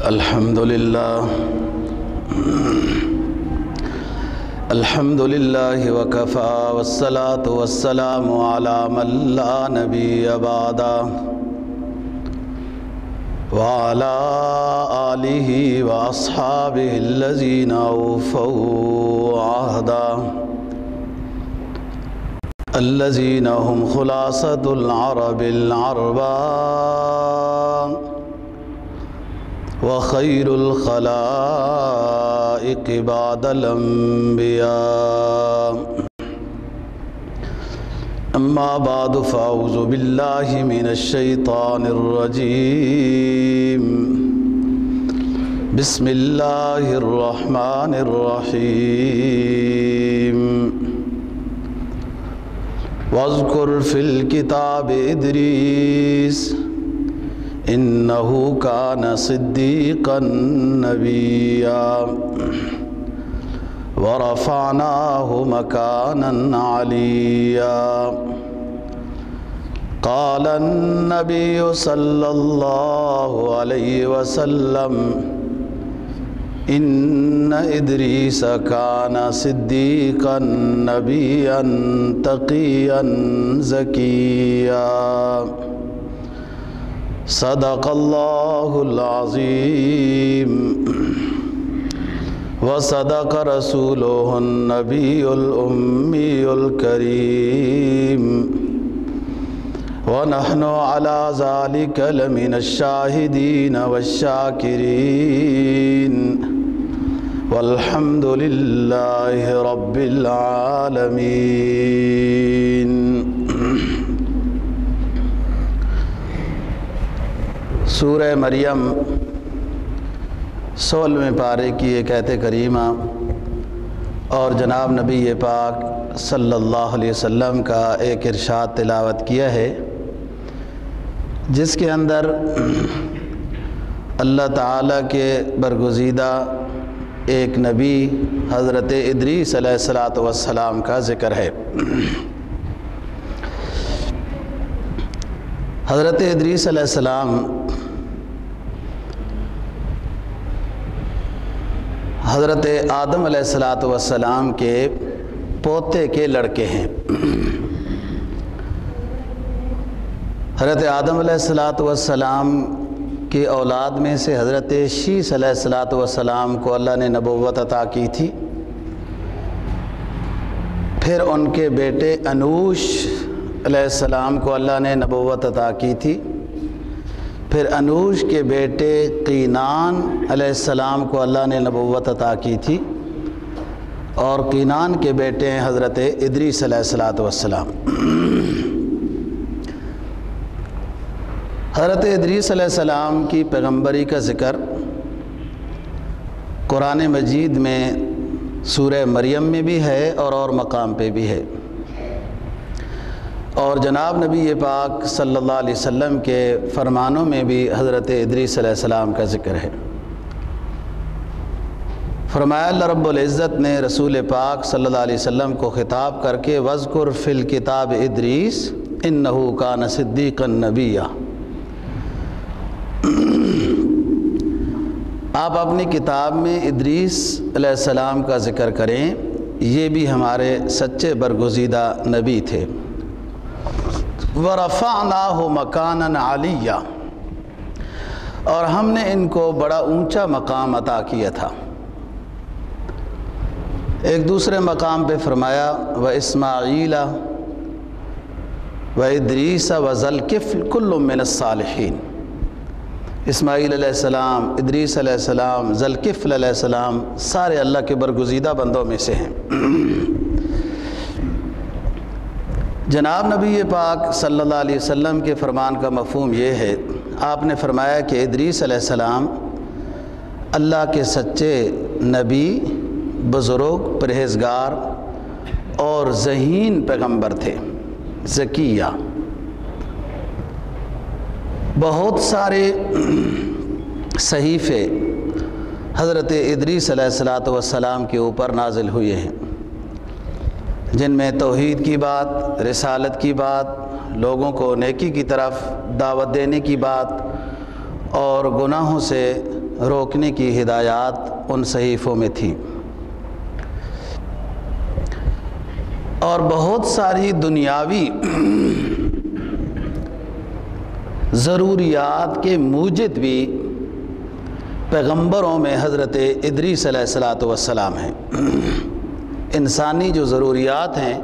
الحمدللہ وکفا والصلاة والسلام علی من لا نبی بعدہ وعلی آلہ واصحابہ الذین اوفوا عہدہ الذین هم خلاصۃ العرب العرباء وخیر الخلائق بعد الانبیاء اما بعد فاعوذ باللہ من الشیطان الرجیم بسم اللہ الرحمن الرحیم واذکر فی الکتاب ادریس انہو کان صدیقا نبیا ورفعناہ مکانا علیا قال النبی صلی اللہ علیہ وسلم ان ادریس کان صدیقا نبیا تقیا زکیا صدق اللہ العظیم وصدق رسولہ النبی الأمی الکریم ونحن علی ذلک لمن الشاہدین والشاکرین والحمد للہ رب العالمین۔ سورہ مریم 16ویں پارے کی ایک آیت کریمہ اور جناب نبی پاک صلی اللہ علیہ وسلم کا ایک ارشاد تلاوت کیا ہے، جس کے اندر اللہ تعالیٰ کے برگزیدہ ایک نبی حضرت ادریس علیہ السلام کا ذکر ہے۔ حضرت ادریس علیہ السلام حضرت آدم علیہ السلام کے پوتے کے لڑکے ہیں۔ حضرت آدم علیہ السلام کی اولاد میں سے حضرت شیس علیہ السلام کو اللہ نے نبوت عطا کی تھی، پھر ان کے بیٹے انوش علیہ السلام کو اللہ نے نبوت عطا کی تھی، پھر انوش کے بیٹے قینان علیہ السلام کو اللہ نے نبوت عطا کی تھی، اور قینان کے بیٹے ہیں حضرت ادریس علیہ السلام۔ حضرت ادریس علیہ السلام کی پیغمبری کا ذکر قرآن مجید میں سورہ مریم میں بھی ہے اور مقام پہ بھی ہے، اور جناب نبی پاک صلی اللہ علیہ وسلم کے فرمانوں میں بھی حضرت ادریس علیہ السلام کا ذکر ہے۔ فرمایا اللہ رب العزت نے رسول پاک صلی اللہ علیہ وسلم کو خطاب کر کے وَاذْكُرْ فِي الْكِتَابِ ادریس اِنَّهُ كَانَ صِدِّيقًا نَبِيًّا، آپ اپنی کتاب میں ادریس علیہ السلام کا ذکر کریں، یہ بھی ہمارے سچے برگزیدہ نبی تھے۔ وَرَفَعْنَاهُ مَكَانًا عَلِيًّا، اور ہم نے ان کو بڑا اونچا مقام عطا کیا تھا۔ ایک دوسرے مقام پہ فرمایا وَإِسْمَاعِيلَ وَإِدْرِيسَ وَذَا الْكِفْلِ كُلٌّ مِّنَ الصَّالِحِينَ، اسماعیل علیہ السلام، ادریس علیہ السلام، ذا الکفل علیہ السلام سارے اللہ کے برگزیدہ بندوں میں سے ہیں۔ جناب نبی پاک صلی اللہ علیہ وسلم کے فرمان کا مفہوم یہ ہے، آپ نے فرمایا کہ ادریس علیہ السلام اللہ کے سچے نبی، بزرگ، پرہیزگار اور ذہین پیغمبر تھے، زکیہ۔ بہت سارے صحیفے حضرت ادریس علیہ السلام کے اوپر نازل ہوئے ہیں، جن میں توحید کی بات، رسالت کی بات، لوگوں کو نیکی کی طرف دعوت دینے کی بات اور گناہوں سے روکنے کی ہدایات ان صحیفوں میں تھیں، اور بہت ساری دنیاوی ضروریات کے موجد بھی پیغمبروں میں حضرت ادریس علیہ الصلاۃ والسلام ہیں۔ انسانی جو ضروریات ہیں،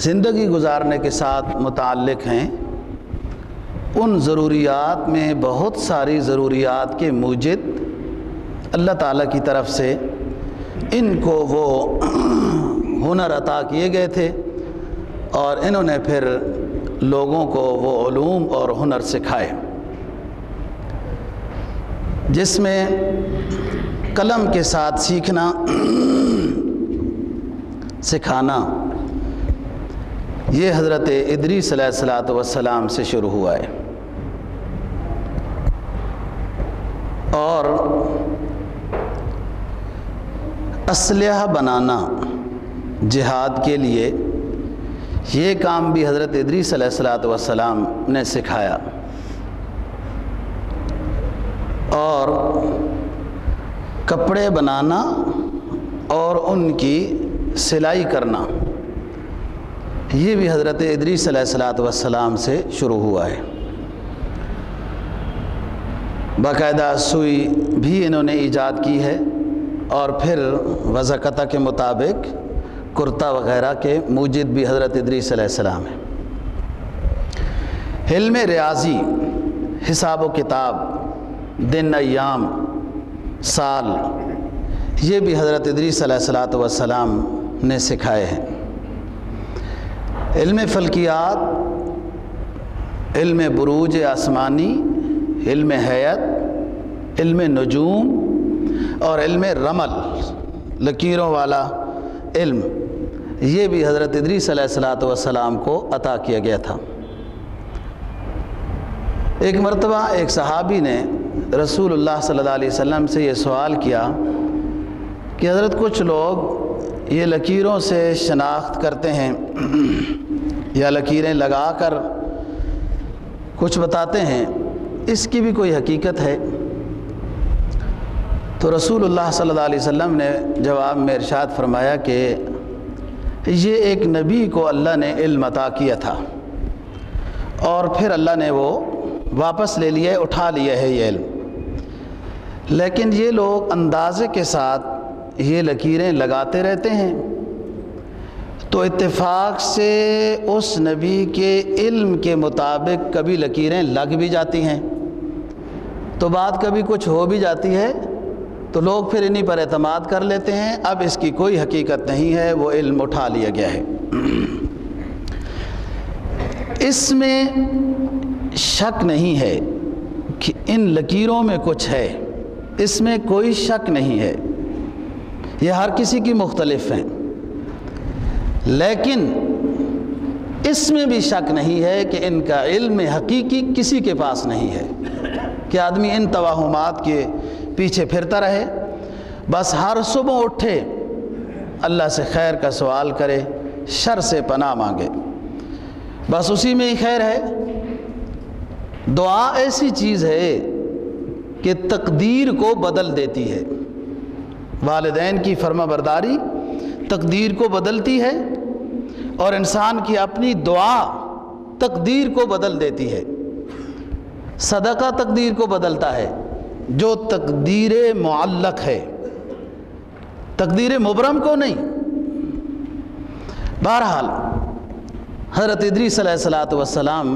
زندگی گزارنے کے ساتھ متعلق ہیں، ان ضروریات میں بہت ساری ضروریات کے موجد اللہ تعالیٰ کی طرف سے ان کو وہ ہنر عطا کیے گئے تھے، اور انہوں نے پھر لوگوں کو وہ علوم اور ہنر سکھائے، جس میں قلم کے ساتھ سیکھنا سکھانا یہ حضرت ادریس علیہ الصلاۃ والسلام سے شروع ہوا ہے، اور اسلحہ بنانا جہاد کے لیے یہ کام بھی حضرت ادریس علیہ الصلاۃ والسلام نے سکھایا، اور کپڑے بنانا اور ان کی سلائی کرنا یہ بھی حضرت ادریس علیہ الصلاۃ والسلام سے شروع ہوا ہے۔ باقاعدہ سوئی بھی انہوں نے ایجاد کی ہے، اور پھر وضاقتہ کے مطابق کرتا وغیرہ کے موجد بھی حضرت ادریس علیہ السلام ہے۔ علم ریاضی، حساب و کتاب، دن، ایام، سال، یہ بھی حضرت ادریس علیہ الصلاۃ والسلام نے سکھائے ہیں۔ علم فلکیات، علم بروج آسمانی، علم ہیئت، علم نجوم اور علم رمل، لکیروں والا علم، یہ بھی حضرت ادریس علیہ الصلاۃ والسلام کو عطا کیا گیا تھا۔ ایک مرتبہ ایک صحابی نے رسول اللہ صلی اللہ علیہ وسلم سے یہ سوال کیا کہ حضرت کچھ لوگ یہ لکیروں سے شناخت کرتے ہیں یا لکیریں لگا کر کچھ بتاتے ہیں، اس کی بھی کوئی حقیقت ہے؟ تو رسول اللہ صلی اللہ علیہ وسلم نے جواب میں ارشاد فرمایا کہ یہ ایک نبی کو اللہ نے علم عطا کیا تھا، اور پھر اللہ نے وہ واپس لے لیا، اٹھا لیا ہے یہ علم، لیکن یہ لوگ اندازے کے ساتھ یہ لکیریں لگاتے رہتے ہیں، تو اتفاق سے اس نبی کے علم کے مطابق کبھی لکیریں لگ بھی جاتی ہیں، تو بات کبھی کچھ ہو بھی جاتی ہے، تو لوگ پھر انہی پر اعتماد کر لیتے ہیں، اب اس کی کوئی حقیقت نہیں ہے، وہ علم اٹھا لیا گیا ہے۔ اس میں شک نہیں ہے کہ ان لکیروں میں کچھ ہے، اس میں کوئی شک نہیں ہے، یہ ہر کسی کی مختلف ہیں، لیکن اس میں بھی شک نہیں ہے کہ ان کا علم حقیقی کسی کے پاس نہیں ہے، کہ آدمی ان توہمات کے پیچھے پھرتا رہے، بس ہر صبح اٹھے اللہ سے خیر کا سوال کرے، شر سے پناہ مانگے، بس اسی میں ہی خیر ہے۔ دعا ایسی چیز ہے کہ تقدیر کو بدل دیتی ہے، والدین کی فرما برداری تقدیر کو بدلتی ہے، اور انسان کی اپنی دعا تقدیر کو بدل دیتی ہے۔ صدقہ تقدیر کو بدلتا ہے، جو تقدیر معلق ہے، تقدیر مبرم کو نہیں۔ بہرحال حضرت ادریس علیہ الصلاۃ والسلام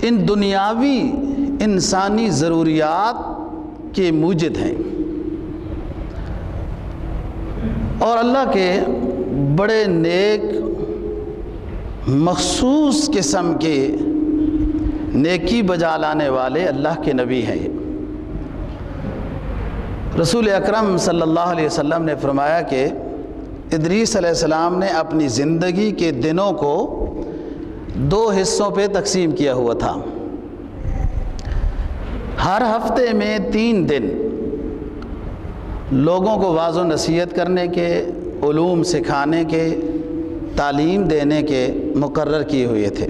ان دنیاوی انسانی ضروریات کے موجد ہیں، اور اللہ کے بڑے نیک مخصوص قسم کے نیکی بجا لانے والے اللہ کے نبی ہیں۔ رسول اکرم صلی اللہ علیہ وسلم نے فرمایا کہ ادریس علیہ السلام نے اپنی زندگی کے دنوں کو 2 حصوں پہ تقسیم کیا ہوا تھا۔ ہر ہفتے میں 3 دن لوگوں کو واعظ و نصیحت کرنے کے، علوم سکھانے کے، تعلیم دینے کے مقرر کیے ہوئے تھے،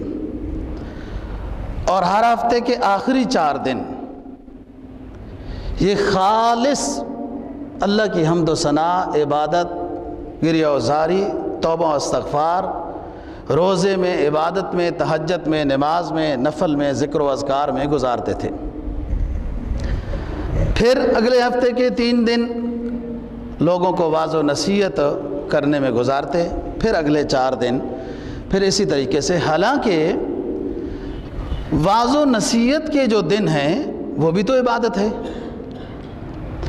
اور ہر ہفتے کے آخری 4 دن یہ خالص اللہ کی حمد و ثنا، عبادت، گریہ و زاری، توبہ و استغفار، روزے میں، عبادت میں، تہجد میں، نماز میں، نفل میں، ذکر و اذکار میں گزارتے تھے۔ پھر اگلے ہفتے کے 3 دن لوگوں کو واعظ و نصیحت کرنے میں گزارتے، پھر اگلے 4 دن پھر اسی طریقے سے۔ حالانکہ واعظ و نصیحت کے جو دن ہیں وہ بھی تو عبادت ہے،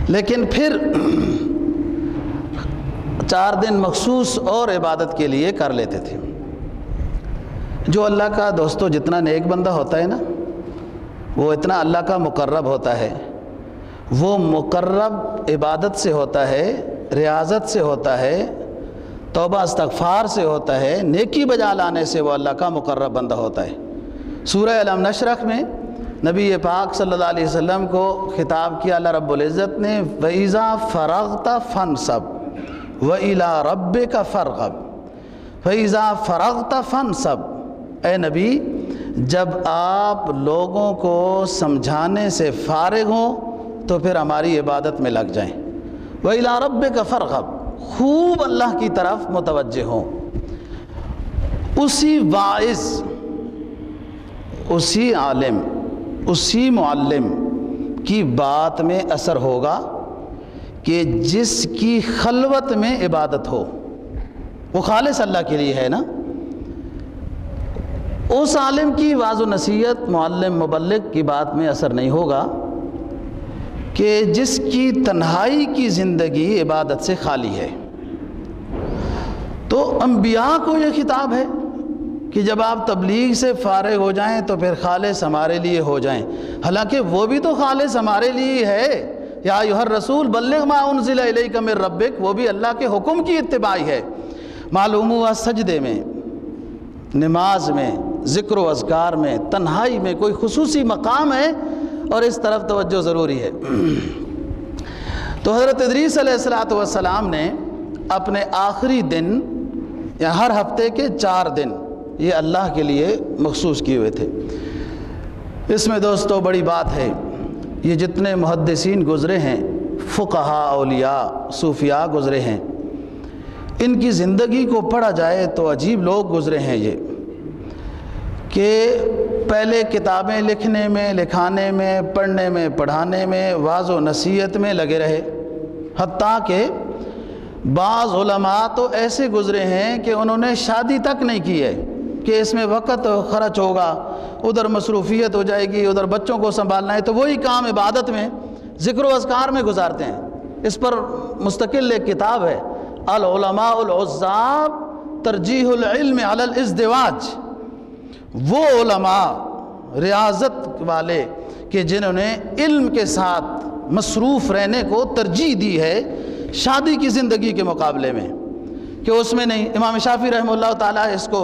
لیکن پھر 4 دن مخصوص اور عبادت کے لیے کر لیتے تھے۔ جو اللہ کا دوستو جتنا نیک بندہ ہوتا ہے نا، وہ اتنا اللہ کا مقرب ہوتا ہے۔ وہ مقرب عبادت سے ہوتا ہے، ریاضت سے ہوتا ہے، توبہ استغفار سے ہوتا ہے، نیکی بجا لانے سے وہ اللہ کا مقرب بندہ ہوتا ہے۔ سورہ الم نشرح میں نبی پاک صلی اللہ علیہ وسلم کو خطاب کیا اللہ رب العزت نے، وَإِذَا فَرَغْتَ فَانْصَبْ وَإِلَىٰ رَبِّكَ فَارْغَب۔ وَإِذَا فَرَغْتَ فَانْصَبْ، اے نبی جب آپ لوگوں کو سمجھانے سے فارغ ہوں تو پھر ہماری عبادت میں لگ جائیں۔ وَإِلَىٰ رَبِّكَ فَارْغَب، خوب اللہ کی طرف متوجہ ہوں۔ اسی واعظ، اسی عالم، اسی معلم کی بات میں اثر ہوگا کہ جس کی خلوت میں عبادت ہو، وہ خالص اللہ کے لیے ہے نا۔ اس عالم کی واعظ و نصیحت، معلم، مبلغ کی بات میں اثر نہیں ہوگا کہ جس کی تنہائی کی زندگی عبادت سے خالی ہے۔ تو انبیاء کو یہ خطاب ہے کہ جب آپ تبلیغ سے فارغ ہو جائیں تو پھر خالص ہمارے لیے ہو جائیں۔ حالانکہ وہ بھی تو خالص ہمارے لیے ہے۔ یا ایھا الرسول بلغ ما انزل الیک من ربک، وہ بھی اللہ کے حکم کی اتباعی ہے۔ معلوم ہوا سجدے میں، نماز میں، ذکر و اذکار میں، تنہائی میں کوئی خصوصی مقام ہے، اور اس طرف توجہ ضروری ہے۔ تو حضرت ادریس علیہ السلام نے اپنے آخری دن یا ہر ہفتے کے 4 دن یہ اللہ کے لیے مخصوص کیے ہوئے تھے۔ اس میں دوستو بڑی بات ہے، یہ جتنے محدثین گزرے ہیں، فقہاء، اولیاء، صوفیاء گزرے ہیں، ان کی زندگی کو پڑھا جائے تو عجیب لوگ گزرے ہیں یہ، کہ پہلے کتابیں لکھنے میں، لکھانے میں، پڑھنے میں، پڑھانے میں، واعظ و نصیحت میں لگے رہے۔ حتیٰ کہ بعض علماء تو ایسے گزرے ہیں کہ انہوں نے شادی تک نہیں کی ہے، کہ اس میں وقت خرچ ہوگا، ادھر مصروفیت ہو جائے گی، ادھر بچوں کو سنبھالنا ہے، تو وہی کام عبادت میں، ذکر و اذکار میں گزارتے ہیں۔ اس پر مستقل ایک کتاب ہے، العلماء العزاب ترجیح العلم علی الازدواج۔ وہ علماء ریاضت والے کہ جنہوں نے علم کے ساتھ مصروف رہنے کو ترجیح دی ہے شادی کی زندگی کے مقابلے میں، کہ اس میں نہیں۔ امام شافعی رحمہ اللہ تعالیٰ اس کو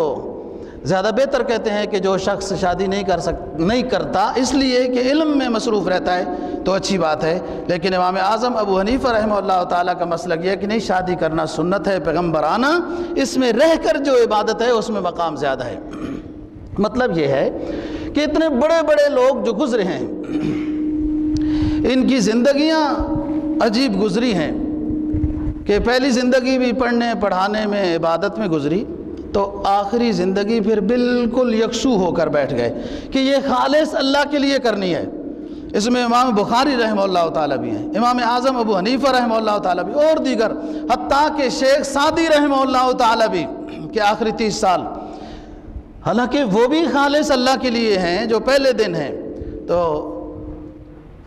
زیادہ بہتر کہتے ہیں کہ جو شخص شادی نہیں کرتا اس لیے کہ علم میں مصروف رہتا ہے تو اچھی بات ہے، لیکن امام اعظم ابو حنیفہ رحمہ اللہ تعالیٰ کا مسلک یہ ہے کہ نہیں، شادی کرنا سنت ہے پیغمبرانہ، اس میں رہ کر جو عبادت ہے اس میں مقام زیادہ ہے۔ مطلب یہ ہے کہ اتنے بڑے بڑے لوگ جو گزرے ہیں، ان کی زندگیاں عجیب گزری ہیں، کہ پہلی زندگی بھی پڑھنے پڑھانے میں، عبادت میں گزری، تو آخری زندگی پھر بالکل یکسو ہو کر بیٹھ گئے کہ یہ خالص اللہ کے لیے کرنی ہے۔ اس میں امام بخاری رحمہ اللہ تعالیٰ بھی ہیں، امام اعظم ابو حنیفہ رحمہ اللہ تعالیٰ بھی، اور دیگر، حتیٰ کہ شیخ سعدی رحمہ اللہ تعالیٰ بھی، کہ آخری 30 سال، حالانکہ وہ بھی خالص اللہ کے لیے ہیں جو پہلے دن ہیں۔ تو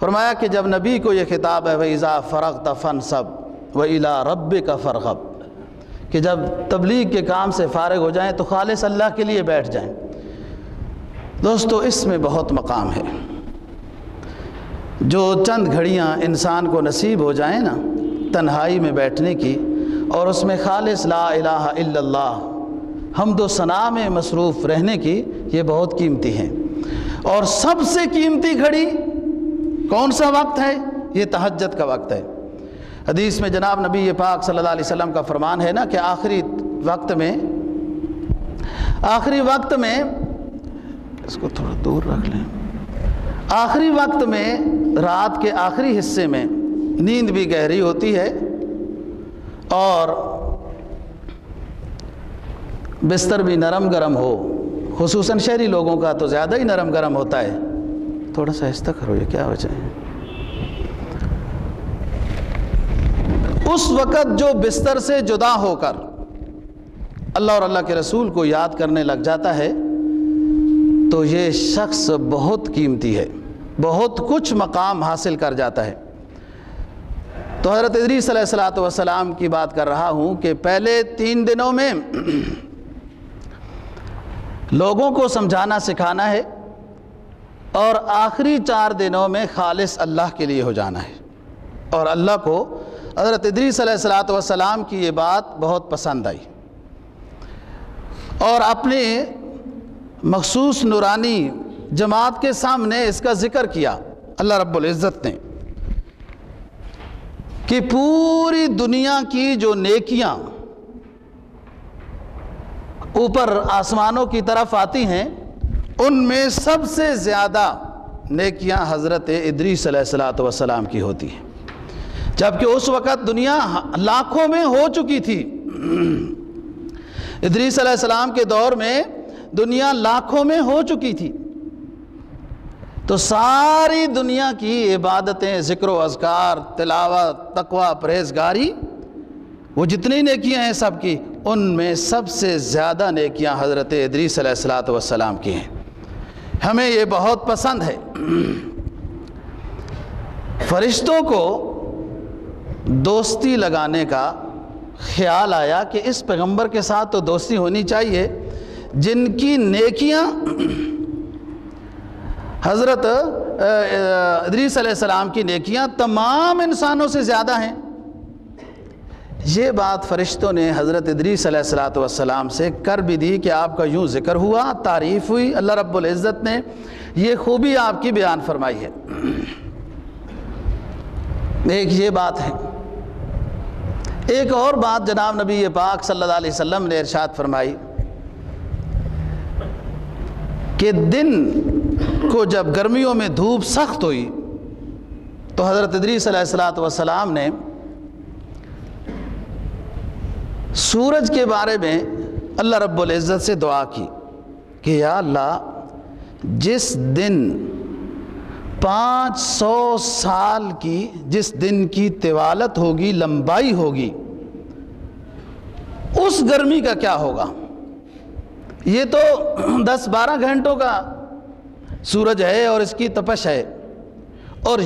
فرمایا کہ جب نبی کو یہ خطاب ہے وَإِذَا فَرَغْتَ فَانْصَبْ وَإِلَىٰ رَبِّكَ فَارْغَب، کہ جب تبلیغ کے کام سے فارغ ہو جائیں تو خالص اللہ کے لیے بیٹھ جائیں۔ دوستو اس میں بہت مقام ہے۔ جو چند گھڑیاں انسان کو نصیب ہو جائیں نا تنہائی میں بیٹھنے کی، اور اس میں خالص لا الہ الا اللہ حمد و ثنا میں مصروف رہنے کی، یہ بہت قیمتی ہیں۔ اور سب سے قیمتی گھڑی کون سا وقت ہے؟ یہ تہجد کا وقت ہے۔ حدیث میں جناب نبی پاک صلی اللہ علیہ وسلم کا فرمان ہے نا کہ آخری وقت میں اس کو تھوڑا دور رکھ لیں، آخری وقت میں رات کے آخری حصے میں نیند بھی گہری ہوتی ہے اور بستر بھی نرم گرم ہو، خصوصاً شہری لوگوں کا تو زیادہ ہی نرم گرم ہوتا ہے۔ تھوڑا سا آہستہ کرو، یہ کیا وجہ ہے؟ اس وقت جو بستر سے جدا ہو کر اللہ اور اللہ کے رسول کو یاد کرنے لگ جاتا ہے تو یہ شخص بہت قیمتی ہے، بہت کچھ مقام حاصل کر جاتا ہے۔ تو حضرت ادریس علیہ السلام کی بات کر رہا ہوں کہ پہلے 3 دنوں میں لوگوں کو سمجھانا سکھانا ہے اور آخری 4 دنوں میں خالص اللہ کے لیے ہو جانا ہے۔ اور اللہ کو حضرت ادریس علیہ السلام کی یہ بات بہت پسند آئی اور اپنے مخصوص نورانی جماعت کے سامنے اس کا ذکر کیا اللہ رب العزت نے کہ پوری دنیا کی جو نیکیاں اوپر آسمانوں کی طرف آتی ہیں ان میں سب سے زیادہ نیکیاں حضرت ادریس علیہ السلام کی ہوتی ہیں، جبکہ اس وقت دنیا لاکھوں میں ہو چکی تھی۔ ادریس علیہ السلام کے دور میں دنیا لاکھوں میں ہو چکی تھی، تو ساری دنیا کی عبادتیں، ذکر و اذکار، تلاوت، تقوی، پرہیزگاری، وہ جتنی نیکیاں ہیں سب کی، ان میں سب سے زیادہ نیکیاں حضرت ادریس علیہ السلام کی ہیں۔ ہمیں یہ بہت پسند ہے۔ فرشتوں کو دوستی لگانے کا خیال آیا کہ اس پیغمبر کے ساتھ تو دوستی ہونی چاہیے جن کی نیکیاں حضرت ادریس علیہ السلام کی نیکیاں تمام انسانوں سے زیادہ ہیں۔ یہ بات فرشتوں نے حضرت ادریس علیہ السلام سے کر بھی دی کہ آپ کا یوں ذکر ہوا، تعریف ہوئی، اللہ رب العزت نے یہ خوبی آپ کی بیان فرمائی ہے۔ ایک یہ بات ہے۔ ایک اور بات جناب نبی پاک صلی اللہ علیہ وسلم نے ارشاد فرمائی کہ دن کو جب گرمیوں میں دھوپ سخت ہوئی تو حضرت ادریس علیہ السلام نے سورج کے بارے میں اللہ رب العزت سے دعا کی کہ یا اللہ، جس دن 500 سال کی جس دن کی طوالت ہوگی، لمبائی ہوگی، اس گرمی کا کیا ہوگا؟ یہ تو 10-12 گھنٹوں کا سورج ہے اور اس کی تپش ہے، اور